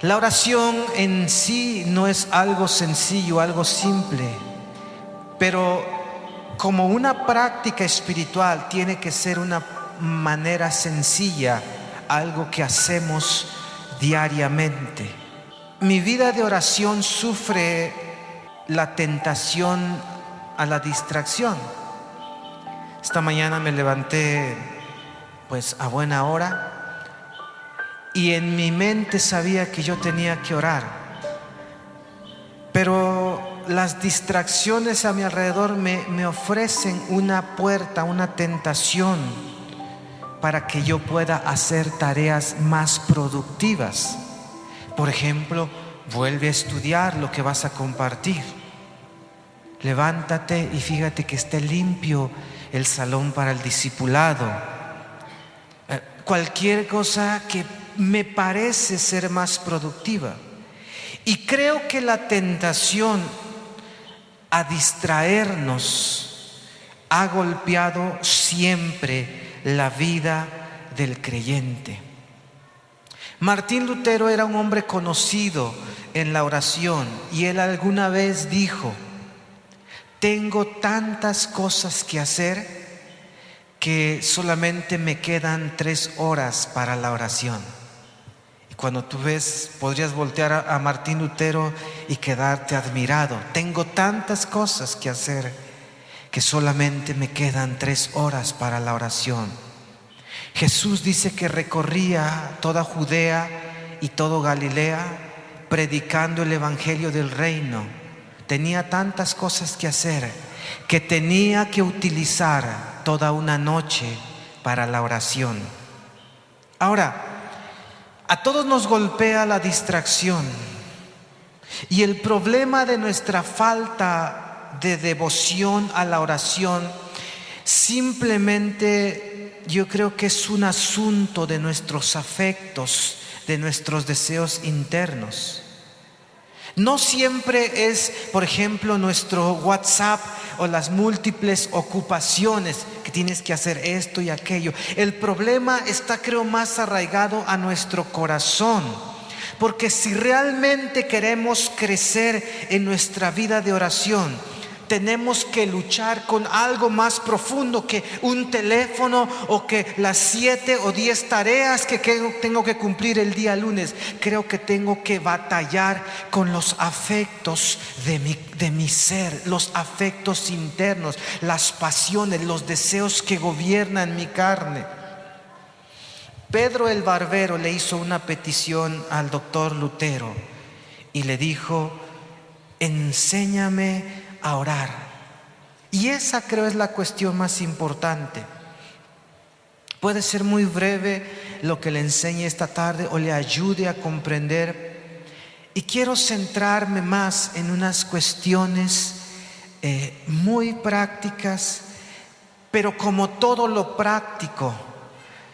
La oración en sí no es algo sencillo, algo simple, pero como una práctica espiritual tiene que ser una manera sencilla, algo que hacemos diariamente. Mi vida de oración sufre la tentación a la distracción. Esta mañana me levanté pues a buena hora y en mi mente sabía que yo tenía que orar, pero las distracciones a mi alrededor me ofrecen una puerta, una tentación para que yo pueda hacer tareas más productivas. Por ejemplo, vuelve a estudiar lo que vas a compartir. Levántate y fíjate que esté limpio el salón para el discipulado. Cualquier cosa que me parece ser más productiva. Y creo que la tentación a distraernos ha golpeado siempre la vida del creyente. Martín Lutero era un hombre conocido en la oración y él alguna vez dijo: tengo tantas cosas que hacer que solamente me quedan 3 horas para la oración. Y cuando tú ves, podrías voltear a Martín Lutero y quedarte admirado. Tengo tantas cosas que hacer que solamente me quedan 3 horas para la oración. Jesús dice que recorría toda Judea y todo Galilea predicando el evangelio del reino. Tenía tantas cosas que hacer que tenía que utilizar toda una noche para la oración. Ahora, a todos nos golpea la distracción y el problema de nuestra falta de devoción a la oración simplemente yo creo que es un asunto de nuestros afectos, de nuestros deseos internos. No siempre es, por ejemplo, nuestro WhatsApp o las múltiples ocupaciones que tienes que hacer esto y aquello. El problema está, creo, más arraigado a nuestro corazón. Porque si realmente queremos crecer en nuestra vida de oración, tenemos que luchar con algo más profundo que un teléfono o que las 7 o 10 tareas que tengo que cumplir el día lunes. Creo que tengo que batallar con los afectos de mi ser, los afectos internos, las pasiones, los deseos que gobiernan mi carne. Pedro el barbero le hizo una petición al doctor Lutero y le dijo: enséñame a orar. Y esa creo es la cuestión más importante. Puede ser muy breve lo que le enseñe esta tarde o le ayude a comprender. Y quiero centrarme más en unas cuestiones muy prácticas, pero como todo lo práctico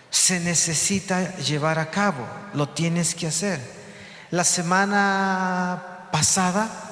se necesita llevar a cabo, lo tienes que hacer. La semana pasada,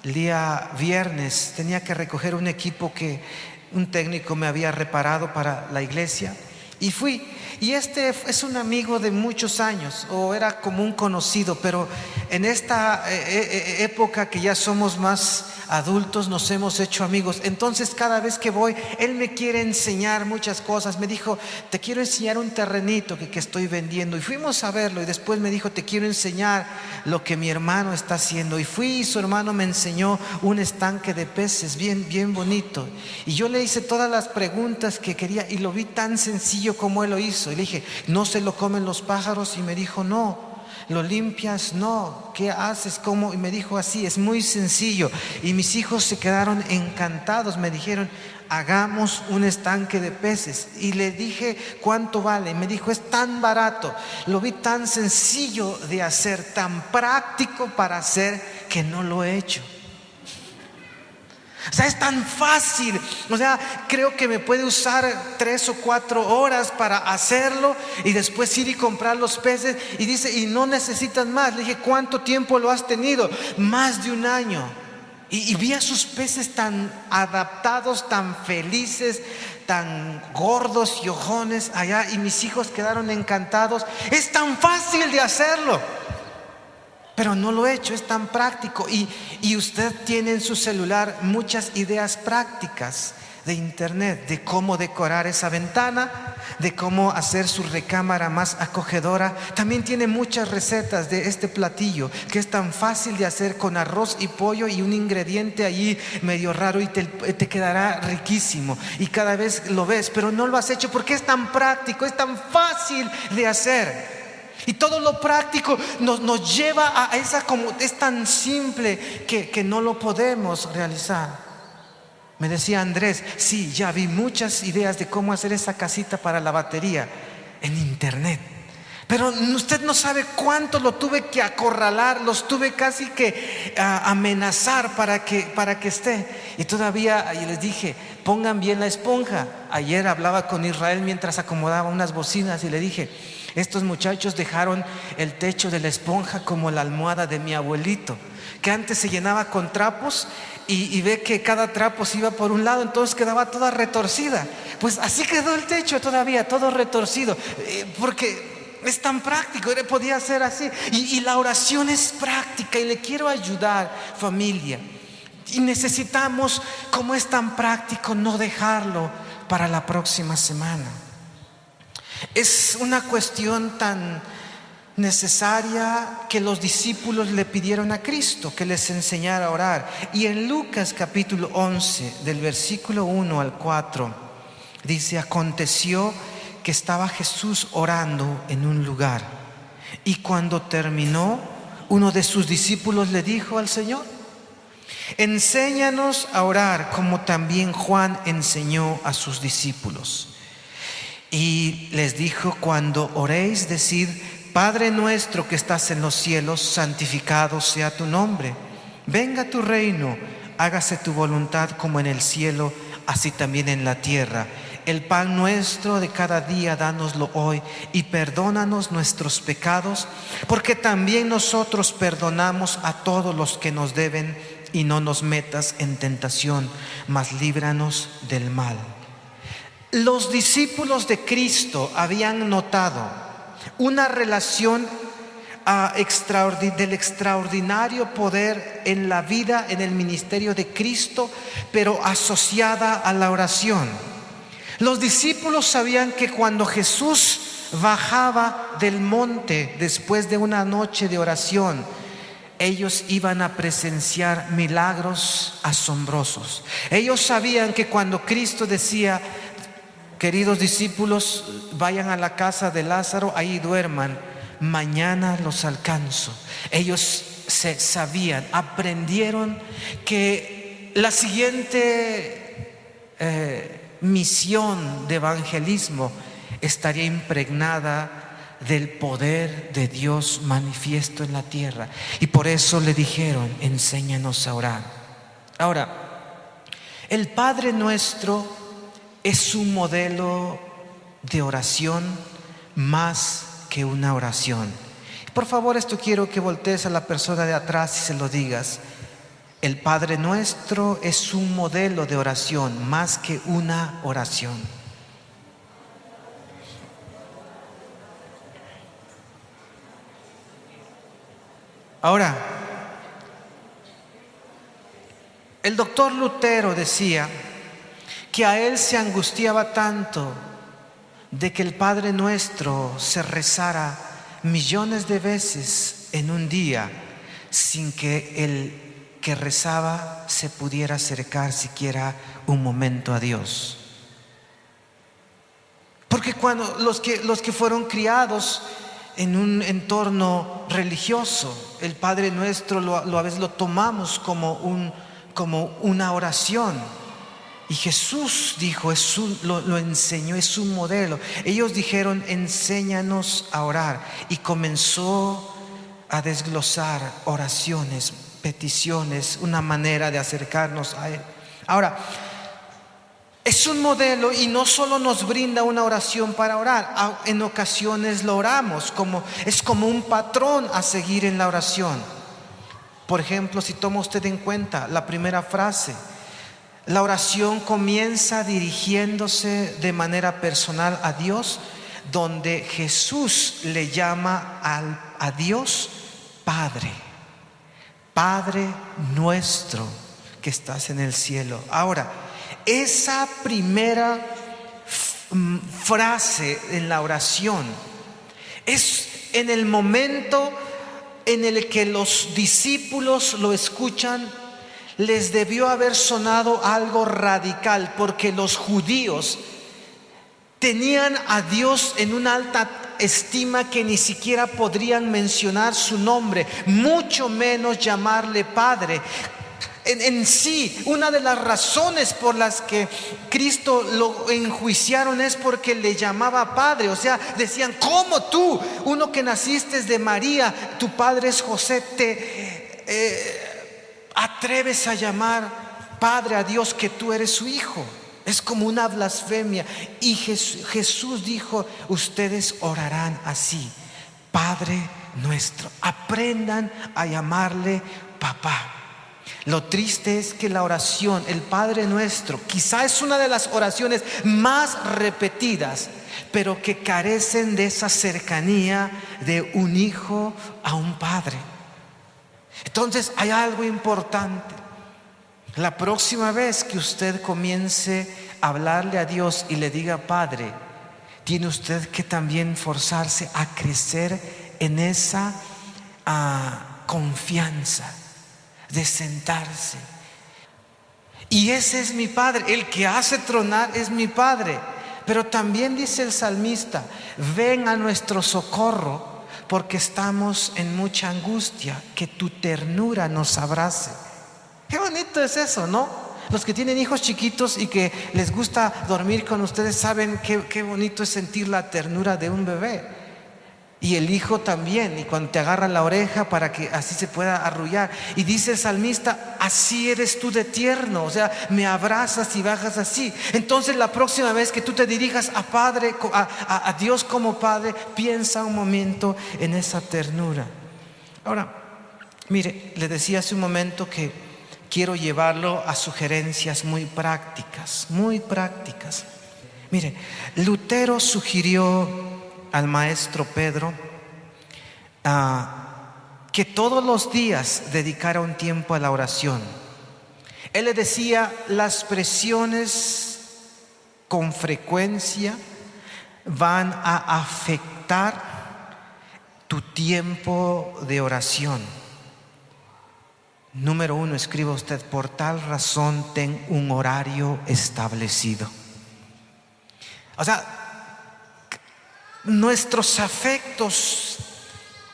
el día viernes, tenía que recoger un equipo que un técnico me había reparado para la iglesia y fui. Y este es un amigo de muchos años, o era como un conocido, pero en esta época que ya somos más adultos nos hemos hecho amigos. Entonces cada vez que voy, él me quiere enseñar muchas cosas. Me dijo: te quiero enseñar un terrenito que estoy vendiendo. Y fuimos a verlo y después me dijo: te quiero enseñar lo que mi hermano está haciendo. Y fui y su hermano me enseñó un estanque de peces bien bonito. Y yo le hice todas las preguntas que quería y lo vi tan sencillo como él lo hizo. Y le dije: ¿no se lo comen los pájaros? Y me dijo: no. ¿Lo limpias? No. ¿Qué haces? ¿Cómo? Y me dijo así, es muy sencillo. Y mis hijos se quedaron encantados. Me dijeron: hagamos un estanque de peces. Y le dije: ¿cuánto vale? Y me dijo: es tan barato. Lo vi tan sencillo de hacer, tan práctico para hacer, que no lo he hecho. O sea, es tan fácil. O sea, creo que me puede usar 3 o 4 horas para hacerlo y después ir y comprar los peces. Y dice: y no necesitas más. Le dije: ¿cuánto tiempo lo has tenido? Más de 1 año. Y vi a sus peces tan adaptados, tan felices, tan gordos y ojones allá. Y mis hijos quedaron encantados. Es tan fácil de hacerlo. pero no lo he hecho, es tan práctico. Y usted tiene en su celular muchas ideas prácticas de internet, de cómo decorar esa ventana, de cómo hacer su recámara más acogedora. También tiene muchas recetas de este platillo que es tan fácil de hacer, con arroz y pollo y un ingrediente allí medio raro, y te quedará riquísimo. Y cada vez lo ves, pero no lo has hecho porque es tan práctico, es tan fácil de hacer. Y todo lo práctico nos lleva a esa, como es tan simple que no lo podemos realizar. Me decía Andrés, sí, ya vi muchas ideas de cómo hacer esa casita para la batería en internet, pero usted no sabe cuánto lo tuve que acorralar, los tuve casi que amenazar para que esté. Y todavía les dije, pongan bien la esponja. Ayer hablaba con Israel mientras acomodaba unas bocinas y le dije, estos muchachos dejaron el techo de la esponja como la almohada de mi abuelito, que antes se llenaba con trapos y ve que cada trapo se iba por un lado, entonces quedaba toda retorcida. Pues así quedó el techo todavía, todo retorcido, porque es tan práctico, podía ser así. Y la oración es práctica, y le quiero ayudar, familia. Y necesitamos, como es tan práctico, no dejarlo para la próxima semana. Es una cuestión tan necesaria que los discípulos le pidieron a Cristo que les enseñara a orar. Y en Lucas capítulo 11, del versículo 1 al 4, dice: aconteció que estaba Jesús orando en un lugar, y cuando terminó, uno de sus discípulos le dijo al Señor: enséñanos a orar como también Juan enseñó a sus discípulos. Y les dijo: cuando oréis, decid: Padre nuestro que estás en los cielos, santificado sea tu nombre. Venga tu reino, hágase tu voluntad como en el cielo, así también en la tierra. El pan nuestro de cada día, dánoslo hoy, y perdónanos nuestros pecados, porque también nosotros perdonamos a todos los que nos deben, y no nos metas en tentación, mas líbranos del mal. Los discípulos de Cristo habían notado una relación del extraordinario poder en la vida, en el ministerio de Cristo, pero asociada a la oración. Los discípulos sabían que cuando Jesús bajaba del monte después de una noche de oración, ellos iban a presenciar milagros asombrosos. Ellos sabían que cuando Cristo decía: queridos discípulos, vayan a la casa de Lázaro, ahí duerman, mañana los alcanzo. Ellos sabían, aprendieron que la siguiente misión de evangelismo estaría impregnada del poder de Dios manifiesto en la tierra. Y por eso le dijeron: enséñanos a orar. Ahora, el Padre Nuestro es un modelo de oración más que una oración. Por favor, esto quiero que voltees a la persona de atrás y se lo digas: el Padre Nuestro es un modelo de oración más que una oración. Ahora, el doctor Lutero decía que a él se angustiaba tanto de que el Padre Nuestro se rezara millones de veces en un día sin que el que rezaba se pudiera acercar siquiera un momento a Dios. Porque cuando los que fueron criados en un entorno religioso, el Padre Nuestro a veces lo tomamos como una oración. Y Jesús dijo, lo enseñó, es un modelo. Ellos dijeron: enséñanos a orar. Y comenzó a desglosar oraciones, peticiones, una manera de acercarnos a Él. Ahora, es un modelo, y no solo nos brinda una oración para orar. En ocasiones lo oramos, es como un patrón a seguir en la oración. Por ejemplo, si toma usted en cuenta la primera frase, la oración comienza dirigiéndose de manera personal a Dios, donde Jesús le llama a Dios Padre, Padre nuestro que estás en el cielo. Ahora, esa primera frase en la oración es en el momento en el que los discípulos lo escuchan. Les debió haber sonado algo radical, porque los judíos tenían a Dios en una alta estima que ni siquiera podrían mencionar su nombre, mucho menos llamarle Padre. En sí, una de las razones por las que Cristo lo enjuiciaron es porque le llamaba Padre. O sea, decían: ¿cómo tú, uno que naciste de María, tu padre es José, te atreves a llamar Padre a Dios, que tú eres su hijo? Es como una blasfemia. Y Jesús dijo: ustedes orarán así: Padre nuestro. Aprendan a llamarle papá. Lo triste es que la oración, el Padre nuestro, quizá es una de las oraciones más repetidas, pero que carecen de esa cercanía de un hijo a un padre. Entonces hay algo importante. La próxima vez que usted comience a hablarle a Dios y le diga Padre, tiene usted que también forzarse a crecer en esa confianza de sentarse. Y ese es mi Padre, el que hace tronar es mi Padre. Pero también dice el salmista: ven a nuestro socorro, porque estamos en mucha angustia, que tu ternura nos abrace. Qué bonito es eso, ¿no? Los que tienen hijos chiquitos y que les gusta dormir con ustedes saben qué bonito es sentir la ternura de un bebé. Y el hijo también, y cuando te agarra la oreja para que así se pueda arrullar. Y dice el salmista: así eres tú de tierno, o sea, me abrazas y bajas así. Entonces la próxima vez que tú te dirijas a Padre, a Dios como Padre, piensa un momento en esa ternura. Ahora, mire, le decía hace un momento que quiero llevarlo a sugerencias muy prácticas, muy prácticas. Mire, Lutero sugirió al maestro Pedro que todos los días dedicara un tiempo a la oración. Él le decía: las presiones con frecuencia van a afectar tu tiempo de oración. Número 1, escriba usted: por tal razón ten un horario establecido. O sea, nuestros afectos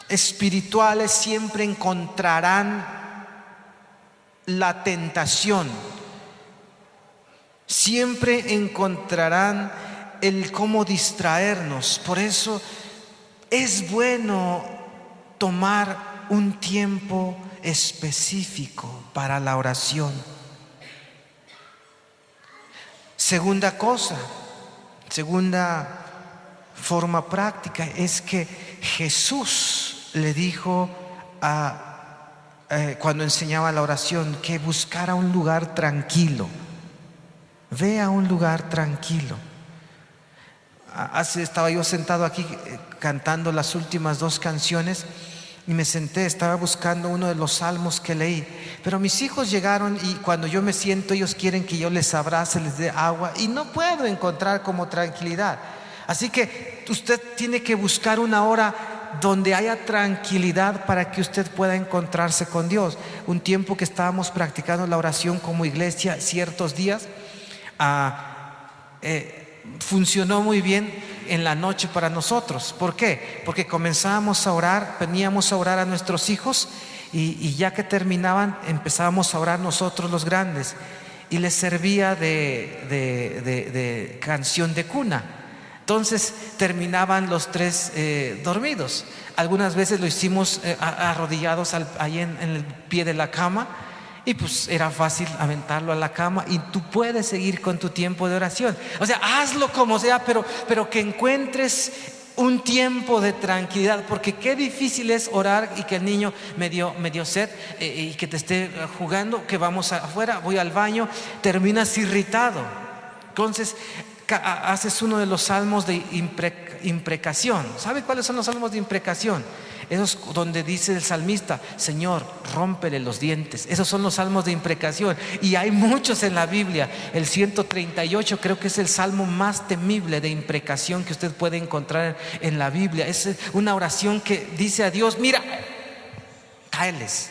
espirituales siempre encontrarán la tentación, siempre encontrarán el cómo distraernos. Por eso es bueno tomar un tiempo específico para la oración. Segunda forma práctica es que Jesús le dijo cuando enseñaba la oración, que buscara un lugar tranquilo. Ve a un lugar tranquilo. Estaba yo sentado aquí cantando las últimas 2 canciones y me senté, estaba buscando uno de los salmos que leí, pero mis hijos llegaron y cuando yo me siento ellos quieren que yo les abrace, les dé agua, y no puedo encontrar como tranquilidad. Así que usted tiene que buscar una hora donde haya tranquilidad para que usted pueda encontrarse con Dios. Un tiempo que estábamos practicando la oración como iglesia ciertos días, funcionó muy bien en la noche para nosotros. ¿Por qué? Porque comenzábamos a orar, veníamos a orar a nuestros hijos y ya que terminaban empezábamos a orar nosotros los grandes, y les servía de canción de cuna. Entonces terminaban los 3 dormidos. Algunas veces lo hicimos arrodillados ahí en el pie de la cama, y pues era fácil aventarlo a la cama y tú puedes seguir con tu tiempo de oración. O sea, hazlo como sea, pero que encuentres un tiempo de tranquilidad, porque qué difícil es orar y que el niño me dio sed y que te esté jugando, que vamos afuera, voy al baño, terminas irritado. Entonces, haces uno de los salmos de imprecación. ¿Sabe cuáles son los salmos de imprecación? Esos donde dice el salmista: Señor, rómpele los dientes. Esos son los salmos de imprecación, y hay muchos en la Biblia. El 138 creo que es el salmo más temible de imprecación que usted puede encontrar en la Biblia. Es una oración que dice a Dios: mira, cáeles,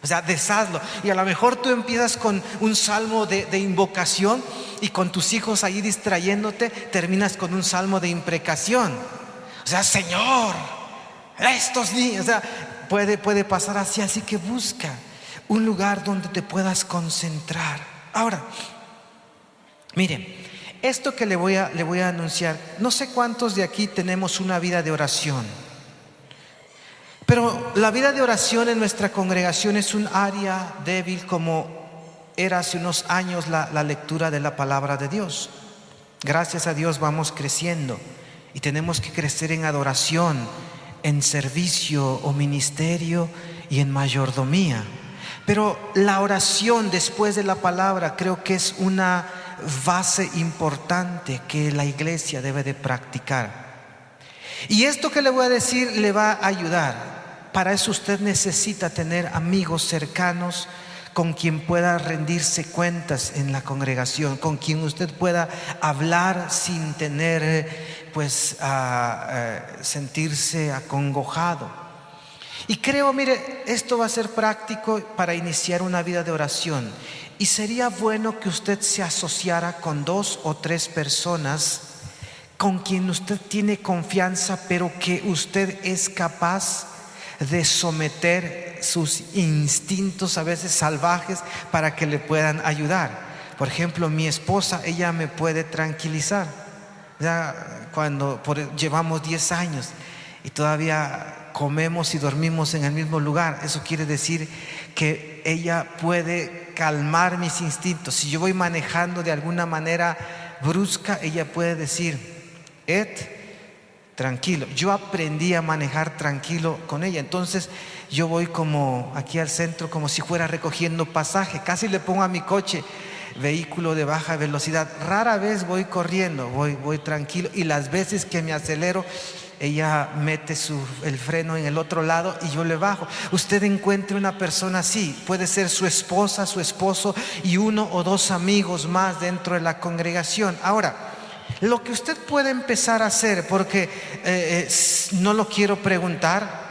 o sea, deshazlo. Y a lo mejor tú empiezas con un salmo de invocación, y con tus hijos ahí distrayéndote, terminas con un salmo de imprecación. O sea, Señor, estos niños, o sea, puede pasar así que busca un lugar donde te puedas concentrar. Ahora, miren, esto que le voy a anunciar, no sé cuántos de aquí tenemos una vida de oración, pero la vida de oración en nuestra congregación es un área débil, como era hace unos años la lectura de la palabra de Dios. Gracias a Dios vamos creciendo, y tenemos que crecer en adoración, en servicio o ministerio y en mayordomía. Pero la oración después de la palabra creo que es una base importante que la iglesia debe de practicar. Y esto que le voy a decir le va a ayudar. Para eso usted necesita tener amigos cercanos con quien pueda rendirse cuentas en la congregación, con quien usted pueda hablar sin tener sentirse acongojado. Y creo, mire, esto va a ser práctico para iniciar una vida de oración, y sería bueno que usted se asociara con 2 o 3 personas con quien usted tiene confianza, pero que usted es capaz de someter sus instintos a veces salvajes para que le puedan ayudar. Por ejemplo, mi esposa, ella me puede tranquilizar. Ya llevamos 10 años y todavía comemos y dormimos en el mismo lugar. Eso quiere decir que ella puede calmar mis instintos. Si yo voy manejando de alguna manera brusca, ella puede decir: Ed, tranquilo. Yo aprendí a manejar tranquilo con ella. Entonces yo voy como aquí al centro, como si fuera recogiendo pasaje. Casi le pongo a mi coche vehículo de baja velocidad. Rara vez voy corriendo, voy tranquilo. Y las veces que me acelero, ella mete el freno en el otro lado y yo le bajo. Usted encuentre una persona así. Puede ser su esposa, su esposo y 1 o 2 amigos más dentro de la congregación. Ahora, lo que usted puede empezar a hacer, porque no lo quiero preguntar,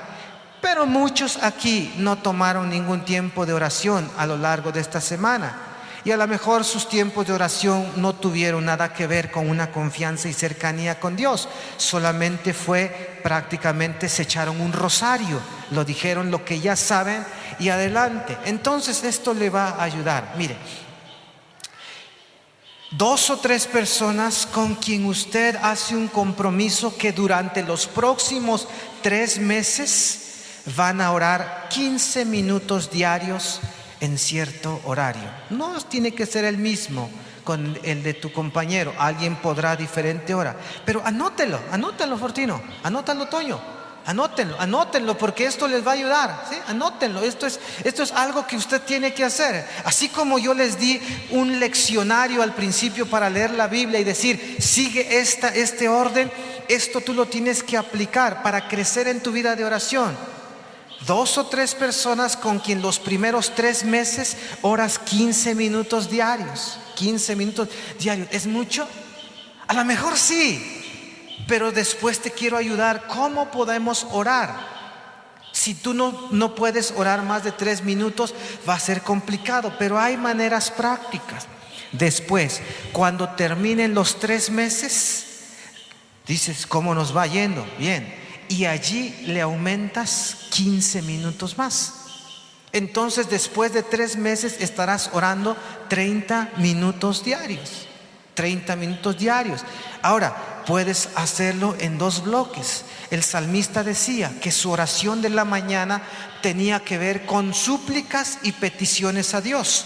pero muchos aquí no tomaron ningún tiempo de oración a lo largo de esta semana, y a lo mejor sus tiempos de oración no tuvieron nada que ver con una confianza y cercanía con Dios. Solamente prácticamente se echaron un rosario, lo dijeron lo que ya saben y adelante. Entonces esto le va a ayudar. Mire, 2 o 3 personas con quien usted hace un compromiso que durante los próximos 3 meses van a orar 15 minutos diarios en cierto horario. No tiene que ser el mismo con el de tu compañero. Alguien podrá diferente hora, pero anótelo, Fortino, anótalo, Toño, anótenlo, porque esto les va a ayudar, ¿sí? Anótenlo. Esto es algo que usted tiene que hacer. Así como yo les di un leccionario al principio para leer la Biblia y decir: sigue este orden, esto tú lo tienes que aplicar para crecer en tu vida de oración. 2 o 3 personas con quien los primeros 3 meses oras 15 minutos diarios. 15 minutos diarios, ¿es mucho? A lo mejor sí, pero después te quiero ayudar. ¿Cómo podemos orar? Si tú no puedes orar más de 3 minutos, va a ser complicado, pero hay maneras prácticas. Después, cuando terminen los 3 meses, dices: ¿cómo nos va yendo? Bien. Y allí le aumentas 15 minutos más. Entonces después de 3 meses estarás orando 30 minutos diarios. 30 minutos diarios. Ahora, puedes hacerlo en 2 bloques. El salmista decía que su oración de la mañana tenía que ver con súplicas y peticiones a Dios,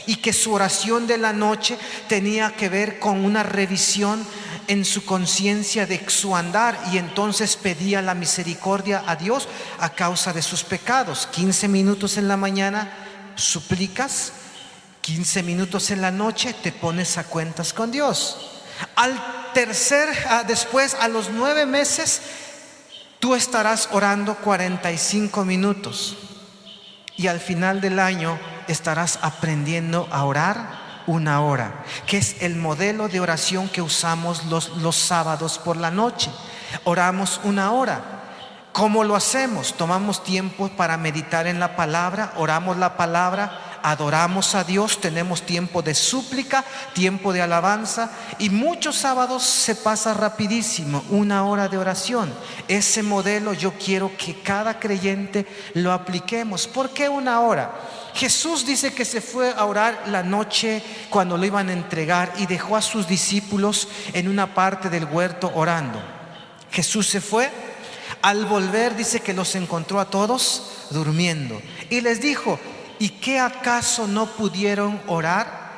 y que su oración de la noche tenía que ver con una revisión en su conciencia de su andar, y entonces pedía la misericordia a Dios a causa de sus pecados. 15 minutos en la mañana suplicas, 15 minutos en la noche te pones a cuentas con Dios. Después, a los 9 meses, tú estarás orando 45 minutos. Y al final del año estarás aprendiendo a orar 1 hora, que es el modelo de oración que usamos los sábados por la noche. Oramos 1 hora. ¿Cómo lo hacemos? Tomamos tiempo para meditar en la palabra, oramos la palabra, adoramos a Dios, tenemos tiempo de súplica, tiempo de alabanza, y muchos sábados se pasa rapidísimo, 1 hora de oración. Ese modelo yo quiero que cada creyente lo apliquemos. ¿Por qué 1 hora? Jesús dice que se fue a orar la noche cuando lo iban a entregar y dejó a sus discípulos en una parte del huerto orando. Jesús se fue. Al volver dice que los encontró a todos durmiendo y les dijo: ¿y qué acaso no pudieron orar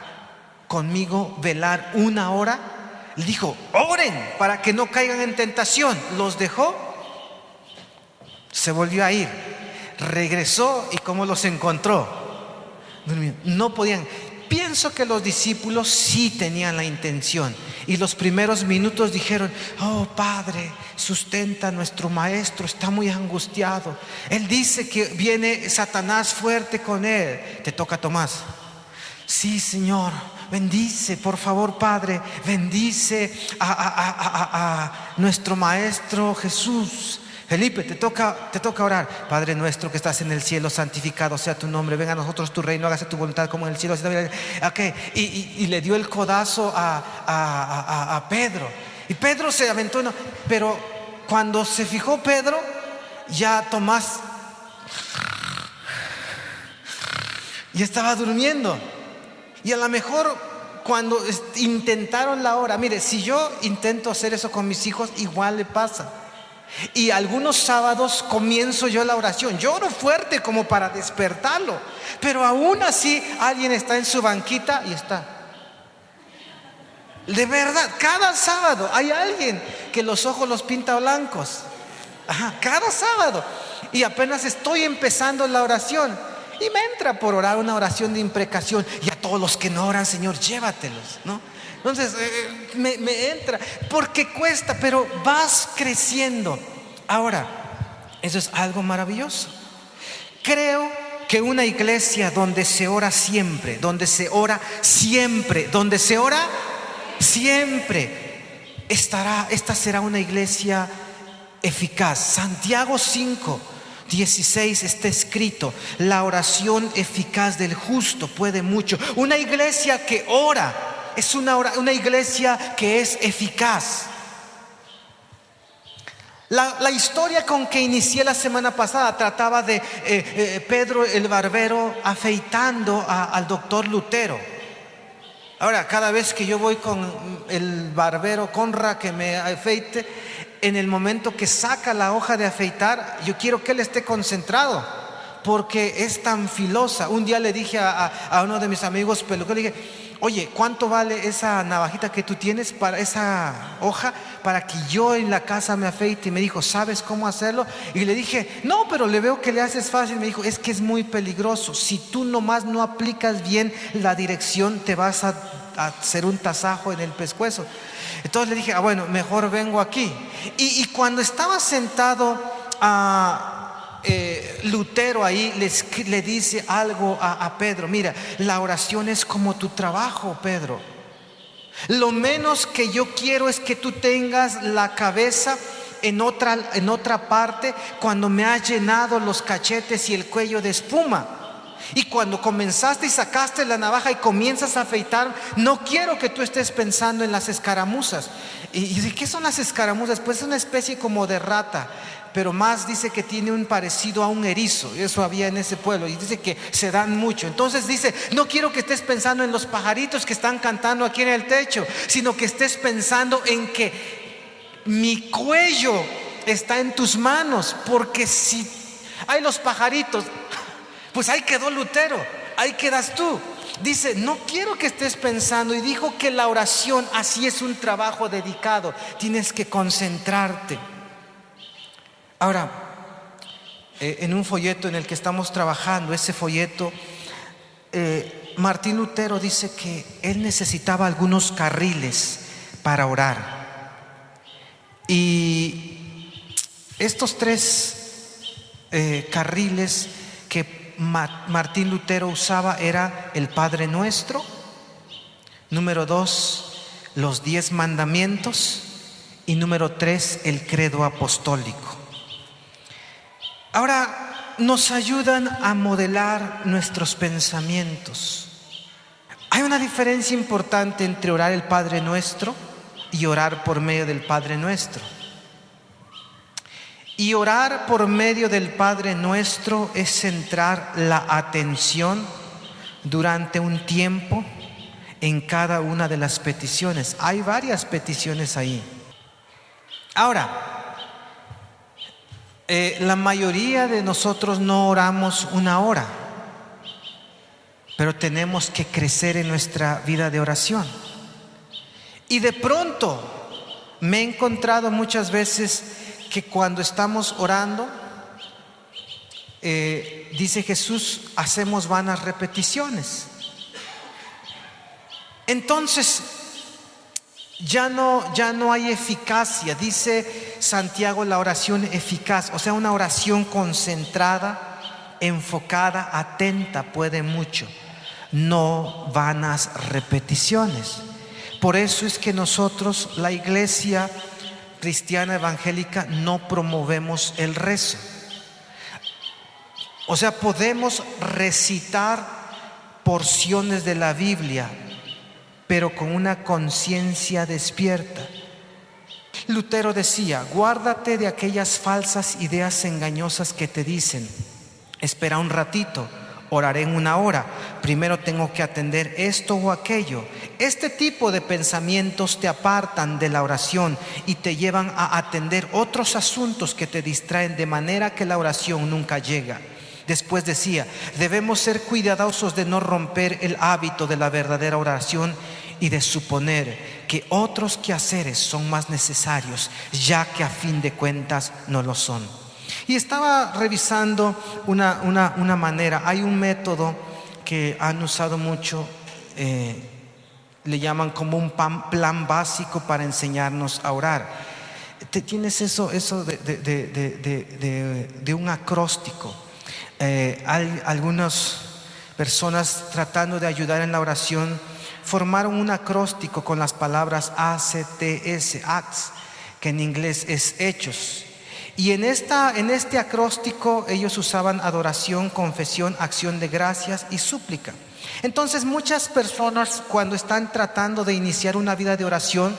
conmigo, velar 1 hora? Le dijo: oren para que no caigan en tentación. Los dejó, se volvió a ir, regresó, y ¿cómo los encontró? Durmiendo. No podían. Pienso que los discípulos sí tenían la intención, y los primeros minutos dijeron: oh Padre, sustenta a nuestro maestro, está muy angustiado. Él dice que viene Satanás fuerte con él. Te toca, Tomás. Sí, Señor, bendice, por favor, Padre, bendice a nuestro maestro Jesús. Felipe, te toca orar. Padre nuestro que estás en el cielo, santificado sea tu nombre, venga a nosotros tu reino, hágase tu voluntad como en el cielo. Okay. Y le dio el codazo a Pedro, y Pedro se aventó. Pero cuando se fijó Pedro, ya Tomás ya estaba durmiendo. Y a lo mejor cuando intentaron la hora, mire, si yo intento hacer eso con mis hijos, igual le pasa. Y algunos sábados comienzo yo la oración, lloro fuerte como para despertarlo, pero aún así alguien está en su banquita y está. De verdad, cada sábado hay alguien que los ojos los pinta blancos. Cada sábado. Y apenas estoy empezando la oración y me entra por orar una oración de imprecación, y a todos los que no oran: Señor, llévatelos, ¿no? Entonces me entra, porque cuesta, pero vas creciendo. Ahora, eso es algo maravilloso. Creo que una iglesia donde se ora siempre, donde se ora siempre, donde se ora siempre, esta será una iglesia eficaz. Santiago 5:16 está escrito: la oración eficaz del justo puede mucho. Una iglesia que ora es una iglesia que es eficaz. La historia con que inicié la semana pasada trataba de Pedro el barbero afeitando al doctor Lutero. Ahora, cada vez que yo voy con el barbero Conra que me afeite, en el momento que saca la hoja de afeitar, yo quiero que él esté concentrado, porque es tan filosa. Un día le dije a uno de mis amigos peluqueros, le dije: oye, ¿cuánto vale esa navajita que tú tienes para esa hoja, para que yo en la casa me afeite? Y me dijo: ¿sabes cómo hacerlo? Y le dije: no, pero le veo que le haces fácil. Me dijo: es que es muy peligroso. Si tú nomás no aplicas bien la dirección, te vas a hacer un tasajo en el pescuezo. Entonces le dije: bueno, mejor vengo aquí. Y cuando estaba sentado Lutero ahí, le dice algo a Pedro: mira, la oración es como tu trabajo, Pedro. Lo menos que yo quiero es que tú tengas la cabeza en otra parte cuando me has llenado los cachetes y el cuello de espuma. Y cuando comenzaste y sacaste la navaja y comienzas a afeitar, no quiero que tú estés pensando en las escaramuzas. ¿Y qué son las escaramuzas? Pues es una especie como de rata, pero más dice que tiene un parecido a un erizo. Eso había en ese pueblo, y dice que se dan mucho. Entonces dice: no quiero que estés pensando en los pajaritos que están cantando aquí en el techo, sino que estés pensando en que mi cuello está en tus manos, porque si hay los pajaritos, pues ahí quedó Lutero, ahí quedas tú. Dice: no quiero que estés pensando. Y dijo que la oración así es un trabajo dedicado, tienes que concentrarte. Ahora, en un folleto en el que estamos trabajando, ese folleto, Martín Lutero dice que él necesitaba algunos carriles para orar. Y estos tres carriles que Martín Lutero usaba era el Padre Nuestro, número 2, los 10 mandamientos, y número 3, el credo apostólico. Ahora, nos ayudan a modelar nuestros pensamientos. Hay una diferencia importante entre orar el Padre Nuestro y orar por medio del Padre Nuestro. Y orar por medio del Padre Nuestro es centrar la atención durante un tiempo en cada una de las peticiones. Hay varias peticiones ahí. Ahora, la mayoría de nosotros no oramos una hora, pero tenemos que crecer en nuestra vida de oración. Y de pronto me he encontrado muchas veces que cuando estamos orando, dice Jesús, hacemos vanas repeticiones. Entonces ya no hay eficacia. Dice Santiago, la oración eficaz, o sea, una oración concentrada, enfocada, atenta, puede mucho, no vanas repeticiones. Por eso es que nosotros, la iglesia cristiana evangélica, no promovemos el rezo. O sea, podemos recitar porciones de la Biblia, pero con una conciencia despierta. Lutero decía, guárdate de aquellas falsas ideas engañosas que te dicen, espera un ratito, oraré en una hora, primero tengo que atender esto o aquello. Este tipo de pensamientos te apartan de la oración y te llevan a atender otros asuntos que te distraen, de manera que la oración nunca llega. Después decía, debemos ser cuidadosos de no romper el hábito de la verdadera oración y de suponer que otros quehaceres son más necesarios, ya que a fin de cuentas no lo son. Y estaba revisando una manera. Hay un método que han usado mucho, le llaman como un plan básico para enseñarnos a orar. Tienes eso de un acróstico. Hay algunas personas tratando de ayudar en la oración, formaron un acróstico con las palabras ACTS, acts, que en inglés es hechos. Y en este acróstico ellos usaban adoración, confesión, acción de gracias y súplica. Entonces muchas personas, cuando están tratando de iniciar una vida de oración,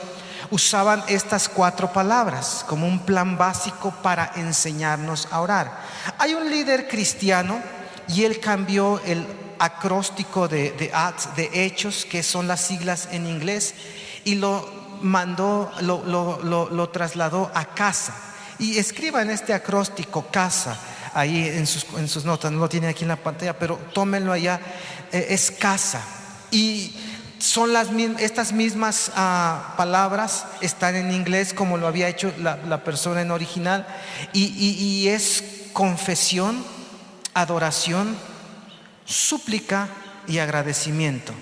usaban estas 4 palabras como un plan básico para enseñarnos a orar. Hay un líder cristiano y él cambió el acróstico de acts, de hechos, que son las siglas en inglés, y lo trasladó a casa. Y escriba en este acróstico casa, ahí en sus notas, no lo tiene aquí en la pantalla, pero tómenlo allá, es casa. Y son estas mismas palabras, están en inglés como lo había hecho la persona en original, y es confesión, adoración, súplica y agradecimiento.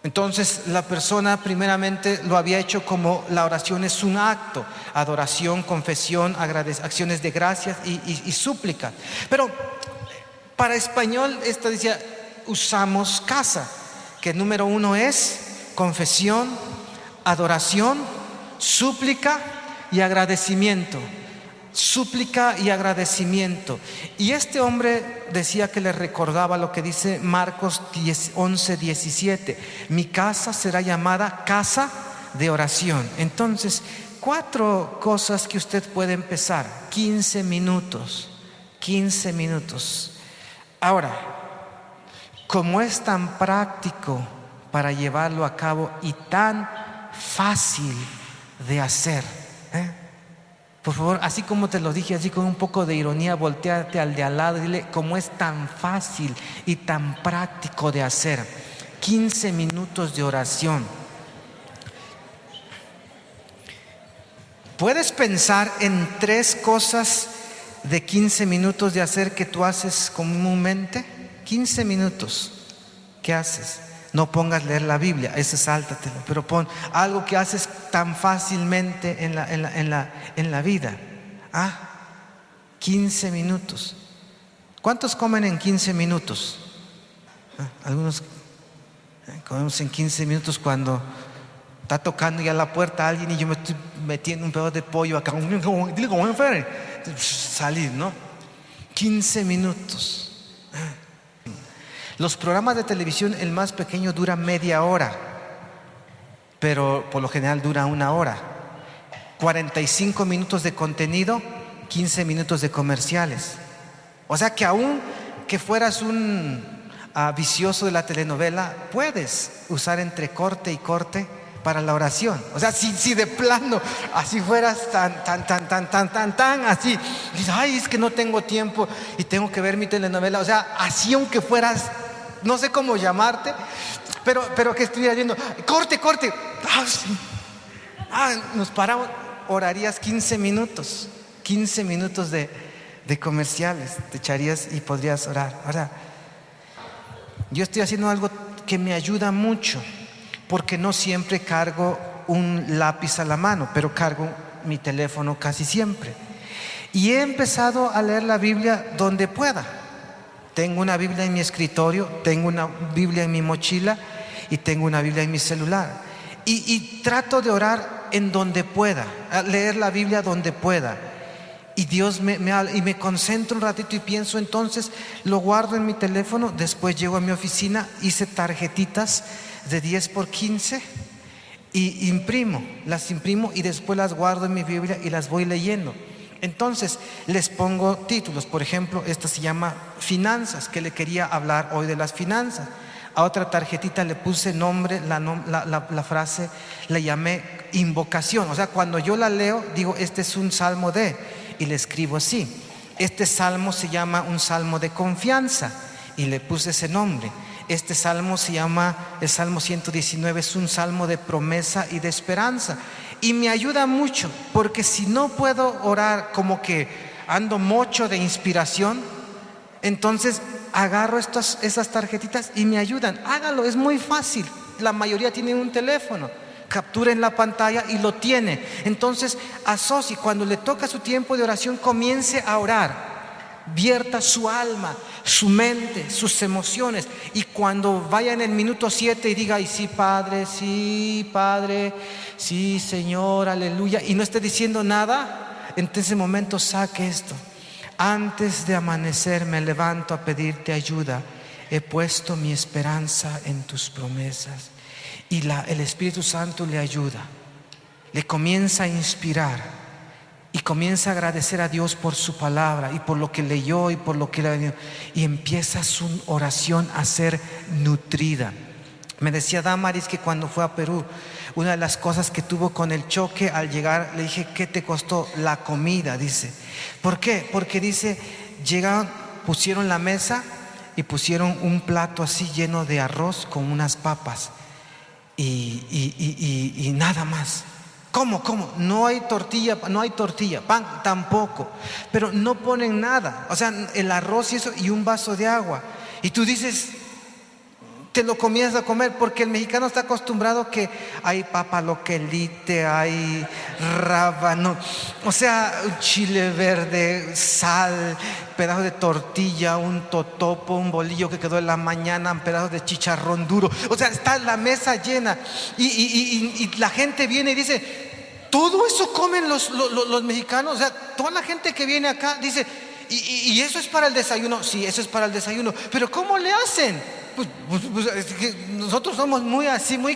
Entonces la persona primeramente lo había hecho como la oración es un acto, adoración, confesión, acciones de gracias y súplica. Pero para español esto decía, usamos casa, que número 1 es confesión, adoración, súplica y agradecimiento. Súplica y agradecimiento. Y este hombre decía que le recordaba lo que dice Marcos 11:17: mi casa será llamada casa de oración. Entonces, 4 cosas que usted puede empezar. 15 minutos. Ahora, como es tan práctico para llevarlo a cabo y tan fácil de hacer, por favor, así como te lo dije, así con un poco de ironía, volteate al de al lado y dile, como es tan fácil y tan práctico de hacer. 15 minutos de oración. ¿Puedes pensar en 3 cosas de 15 minutos de hacer que tú haces comúnmente? 15 minutos. ¿Qué haces? No pongas leer la Biblia, ese sáltatelo, pero pon algo que haces tan fácilmente en la vida. 15 minutos. ¿Cuántos comen en 15 minutos? Algunos comemos en 15 minutos cuando está tocando ya la puerta a alguien y yo me estoy metiendo un pedazo de pollo acá. Salir, ¿no? 15 minutos. Los programas de televisión, el más pequeño dura media hora, pero por lo general dura 1 hora. 45 minutos de contenido, 15 minutos de comerciales. O sea que aún que fueras un vicioso de la telenovela, puedes usar entre corte y corte para la oración. O sea, si de plano así fueras tan, así, dices, ay, es que no tengo tiempo y tengo que ver mi telenovela. O sea, así aunque fueras, no sé cómo llamarte, pero que estuviera viendo, corte. Sí. Nos paramos, orarías 15 minutos de comerciales, te echarías y podrías orar. Ahora, yo estoy haciendo algo que me ayuda mucho, porque no siempre cargo un lápiz a la mano, pero cargo mi teléfono casi siempre. Y he empezado a leer la Biblia donde pueda. Tengo una Biblia en mi escritorio, tengo una Biblia en mi mochila y tengo una Biblia en mi celular. Y trato de orar en donde pueda, leer la Biblia donde pueda. Y Dios me habla y me concentro un ratito y pienso, entonces lo guardo en mi teléfono. Después llego a mi oficina, hice tarjetitas de 10 por 15 y las imprimo y después las guardo en mi Biblia y las voy leyendo. Entonces les pongo títulos. Por ejemplo, esta se llama Finanzas, que le quería hablar hoy de las finanzas. A otra tarjetita le puse nombre, la frase le llamé invocación. O sea, cuando yo la leo, digo, este es un salmo de, y le escribo así. Este salmo se llama un salmo de confianza y le puse ese nombre. Este salmo se llama el Salmo 119, es un salmo de promesa y de esperanza. Y me ayuda mucho, porque si no puedo orar como que ando mocho de inspiración, entonces agarro esas tarjetitas y me ayudan. Hágalo, es muy fácil. La mayoría tienen un teléfono. Capturen la pantalla y lo tiene. Entonces asocie, cuando le toca su tiempo de oración, comience a orar. Vierta su alma, su mente, sus emociones. Y cuando vaya en el minuto 7 y diga, ay, sí, Padre, sí, Señor, aleluya, y no esté diciendo nada, en ese momento saque esto. Antes de amanecer me levanto a pedirte ayuda. He puesto mi esperanza en tus promesas. Y el Espíritu Santo le ayuda, le comienza a inspirar y comienza a agradecer a Dios por su palabra y por lo que leyó y por lo que le ha venido, y empieza su oración a ser nutrida. Me decía Damaris que cuando fue a Perú, una de las cosas que tuvo con el choque al llegar, le dije, ¿qué te costó? La comida, dice. ¿Por qué? Porque dice, llegaron, pusieron la mesa y pusieron un plato así lleno de arroz con unas papas y nada más. ¿Cómo? No hay tortilla, pan tampoco, pero no ponen nada. O sea, el arroz y eso y un vaso de agua. Y tú dices, te lo comienzas a comer, porque el mexicano está acostumbrado que hay papaloquelite, hay rábano, o sea, un chile verde, sal, pedazo de tortilla, un totopo, un bolillo que quedó en la mañana, un pedazo de chicharrón duro. O sea, está la mesa llena y la gente viene y dice, todo eso comen los mexicanos. O sea, toda la gente que viene acá dice, y eso es para el desayuno. Sí, eso es para el desayuno, pero ¿cómo le hacen? Pues es que nosotros somos muy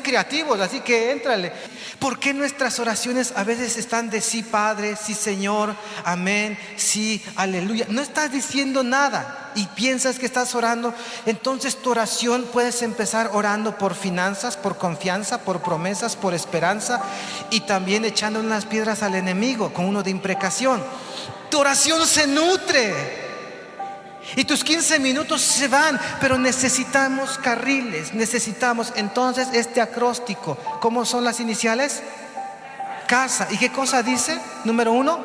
creativos, así que éntrale. ¿Por qué nuestras oraciones a veces están de sí, Padre, sí, Señor, amén, sí, aleluya? No estás diciendo nada y piensas que estás orando. Entonces tu oración, puedes empezar orando por finanzas, por confianza, por promesas, por esperanza, y también echando unas piedras al enemigo con uno de imprecación. Tu oración se nutre. Y tus 15 minutos se van, pero necesitamos carriles, necesitamos entonces este acróstico. ¿Cómo son las iniciales? Casa. ¿Y qué cosa dice? Número 1,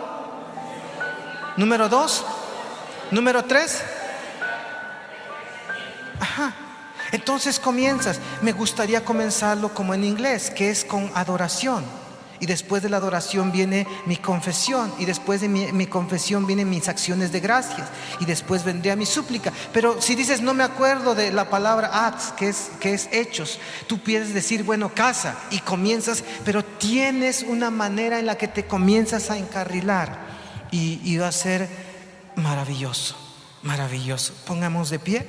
número 2, número 3. Ajá. Entonces comienzas. Me gustaría comenzarlo como en inglés, que es con adoración. Y después de la adoración viene mi confesión. Y después de mi confesión vienen mis acciones de gracias. Y después vendría mi súplica. Pero si dices, no me acuerdo de la palabra acts, que es hechos, tú puedes decir, bueno, casa. Y comienzas, pero tienes una manera en la que te comienzas a encarrilar. Y va a ser maravilloso, maravilloso. Pongamos de pie.